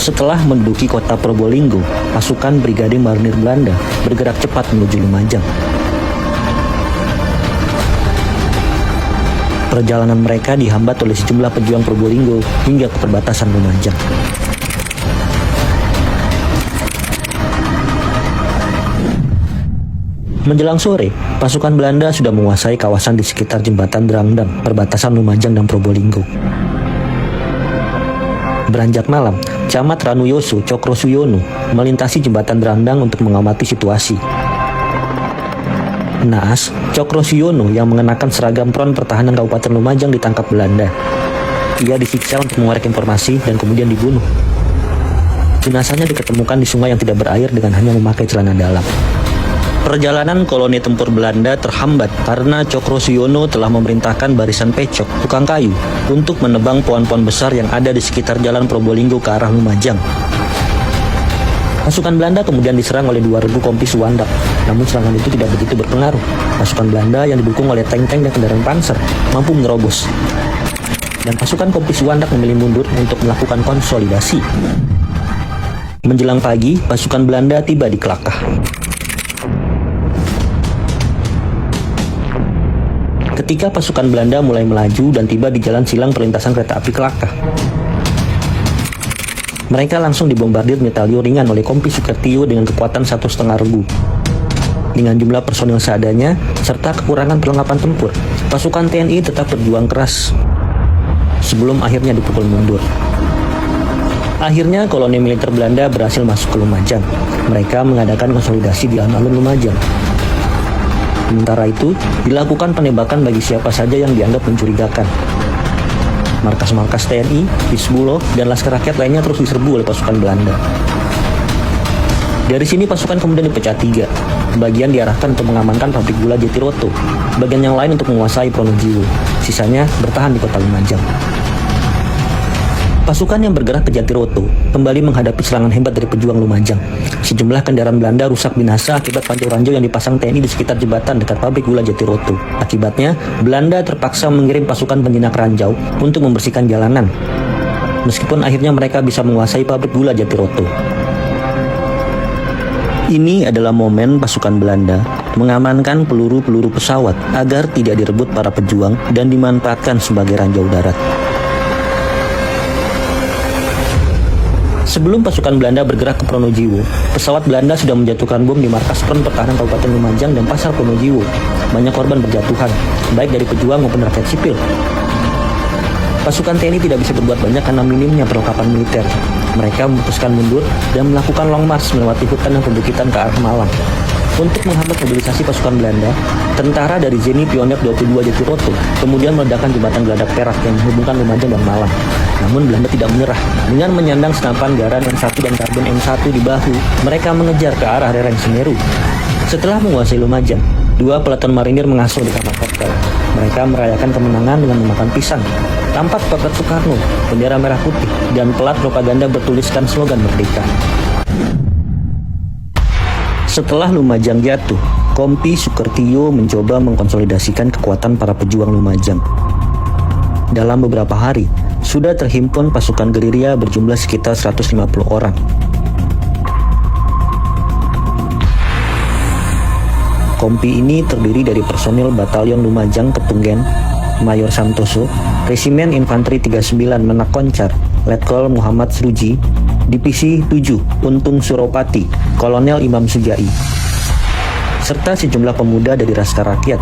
Setelah menduduki kota Probolinggo, pasukan Brigade Marinir Belanda bergerak cepat menuju Lumajang. Perjalanan mereka dihambat oleh sejumlah pejuang Probolinggo hingga ke perbatasan Lumajang. Menjelang sore, pasukan Belanda sudah menguasai kawasan di sekitar jembatan Drangdang, perbatasan Lumajang dan Probolinggo. Beranjak malam, Camat Ranuyoso Cokrosuyono melintasi jembatan Drangdang untuk mengamati situasi. Naas, Cokrosuyono yang mengenakan seragam Front Pertahanan Kabupaten Lumajang ditangkap Belanda. Ia disiksa untuk mengorek informasi dan kemudian dibunuh. Jenazahnya diketemukan di sungai yang tidak berair dengan hanya memakai celana dalam. Perjalanan koloni tempur Belanda terhambat karena Cokrosuyono telah memerintahkan barisan pecok, tukang kayu, untuk menebang pohon-pohon besar yang ada di sekitar jalan Probolinggo ke arah Lumajang. Pasukan Belanda kemudian diserang oleh 2 regu kompi Suwandak, namun serangan itu tidak begitu berpengaruh. Pasukan Belanda yang didukung oleh tank-tank dan kendaraan panser mampu menerobos. Dan pasukan kompi Suwandak memilih mundur untuk melakukan konsolidasi. Menjelang pagi, pasukan Belanda tiba di Kelakah. Ketika pasukan Belanda mulai melaju dan tiba di jalan silang perlintasan kereta api Kelakah, mereka langsung dibombardir metalio ringan oleh Kompi Sukertio dengan kekuatan 1,5 regu. Dengan jumlah personil seadanya, serta kekurangan perlengkapan tempur, pasukan TNI tetap berjuang keras sebelum akhirnya dipukul mundur. Akhirnya koloni militer Belanda berhasil masuk ke Lumajang. Mereka mengadakan konsolidasi di alun-alun Lumajang. Sementara itu, dilakukan penembakan bagi siapa saja yang dianggap mencurigakan. Markas-markas TNI, Hizbullah, dan Laskar Rakyat lainnya terus diserbu oleh pasukan Belanda. Dari sini pasukan kemudian dipecah 3. Bagian diarahkan untuk mengamankan pabrik gula Jatiroto, bagian yang lain untuk menguasai Pronojiwo, sisanya bertahan di kota Lumajang. Pasukan yang bergerak ke Jatiroto kembali menghadapi serangan hebat dari pejuang Lumajang. Sejumlah kendaraan Belanda rusak binasa akibat ranjau-ranjau yang dipasang TNI di sekitar jembatan dekat pabrik gula Jatiroto. Akibatnya, Belanda terpaksa mengirim pasukan penjinak ranjau untuk membersihkan jalanan. Meskipun akhirnya mereka bisa menguasai pabrik gula Jatiroto. Ini adalah momen pasukan Belanda mengamankan peluru-peluru pesawat agar tidak direbut para pejuang dan dimanfaatkan sebagai ranjau darat. Sebelum pasukan Belanda bergerak ke Pronojiwo, pesawat Belanda sudah menjatuhkan bom di markas Front Pertahanan Kabupaten Lumajang dan Pasar Pronojiwo. Banyak korban berjatuhan, baik dari pejuang maupun rakyat sipil. Pasukan TNI tidak bisa berbuat banyak karena minimnya perlengkapan militer. Mereka memutuskan mundur dan melakukan long march melewati hutan dan perbukitan ke arah Malang. Untuk menghambat mobilisasi pasukan Belanda, tentara dari Zeni Pionir 22 Jatiroto kemudian meledakkan jembatan Geladak Perak yang menghubungkan Lumajang dan Malang. Namun Belanda tidak menyerah. Dengan menyandang senapan Garan M1 dan karbon M1 di bahu, mereka mengejar ke arah lereng Semeru. Setelah menguasai Lumajang, 2 peleton marinir mengasuh di kamar hotel. Mereka merayakan kemenangan dengan memakan pisang. Tampak potret Soekarno, bendera merah putih, dan pelat propaganda bertuliskan slogan merdeka. Setelah Lumajang jatuh, Kompi Sukertio mencoba mengkonsolidasikan kekuatan para pejuang Lumajang. Dalam beberapa hari, sudah terhimpun pasukan gerilya berjumlah sekitar 150 orang. Kompi ini terdiri dari personil Batalion Lumajang Ketunggen, Mayor Santoso, Resimen Infanteri 39 Menak Koncar, Letkol Muhammad Sruji, Divisi 7 Untung Suropati, Kolonel Imam Sujai, serta sejumlah pemuda dari Laskar Rakyat.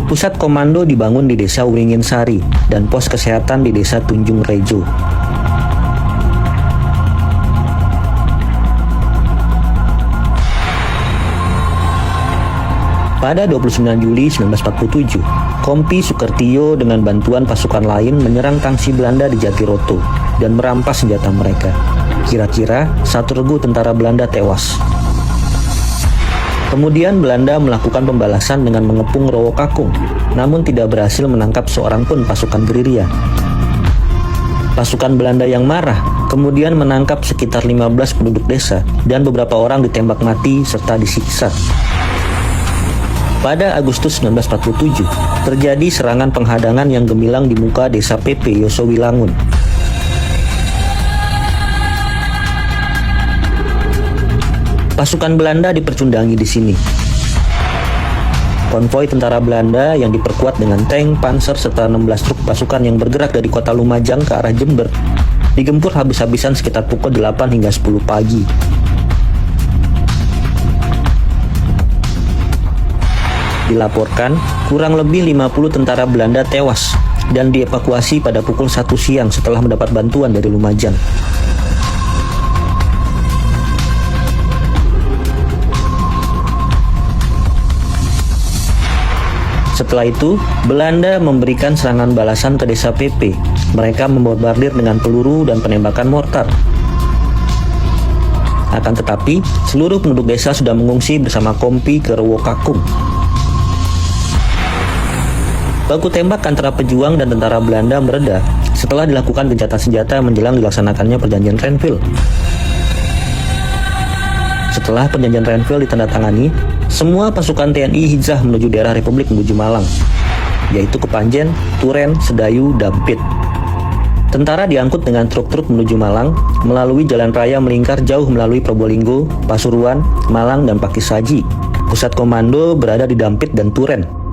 Pusat komando dibangun di Desa Uringin Sari dan pos kesehatan di Desa Tunjung Rejo. Pada 29 Juli 1947, Kompi Sukertio dengan bantuan pasukan lain menyerang tangsi Belanda di Jatiroto dan merampas senjata mereka. Kira-kira 1 regu tentara Belanda tewas. Kemudian Belanda melakukan pembalasan dengan mengepung Rowokakung, namun tidak berhasil menangkap seorang pun pasukan gerilya. Pasukan Belanda yang marah kemudian menangkap sekitar 15 penduduk desa dan beberapa orang ditembak mati serta disiksa. Pada Agustus 1947, terjadi serangan penghadangan yang gemilang di muka desa PP Yosowilangun. Pasukan Belanda dipercundangi di sini. Konvoi tentara Belanda yang diperkuat dengan tank, panser, serta 16 truk pasukan yang bergerak dari kota Lumajang ke arah Jember digempur habis-habisan sekitar pukul 8 hingga 10 pagi. Dilaporkan, kurang lebih 50 tentara Belanda tewas dan dievakuasi pada pukul 1 siang setelah mendapat bantuan dari Lumajang. Setelah itu, Belanda memberikan serangan balasan ke desa PP. Mereka membombardir dengan peluru dan penembakan mortar. Akan tetapi, seluruh penduduk desa sudah mengungsi bersama Kompi ke Rewokakung. Baku tembak antara pejuang dan tentara Belanda mereda setelah dilakukan gencatan senjata menjelang dilaksanakannya perjanjian Renville. Setelah perjanjian Renville ditandatangani, semua pasukan TNI hijrah menuju daerah Republik menuju Malang, yaitu Kepanjen, Turen, Sedayu, Dampit. Tentara diangkut dengan truk-truk menuju Malang, melalui jalan raya melingkar jauh melalui Probolinggo, Pasuruan, Malang, dan Pakissaji. Pusat komando berada di Dampit dan Turen.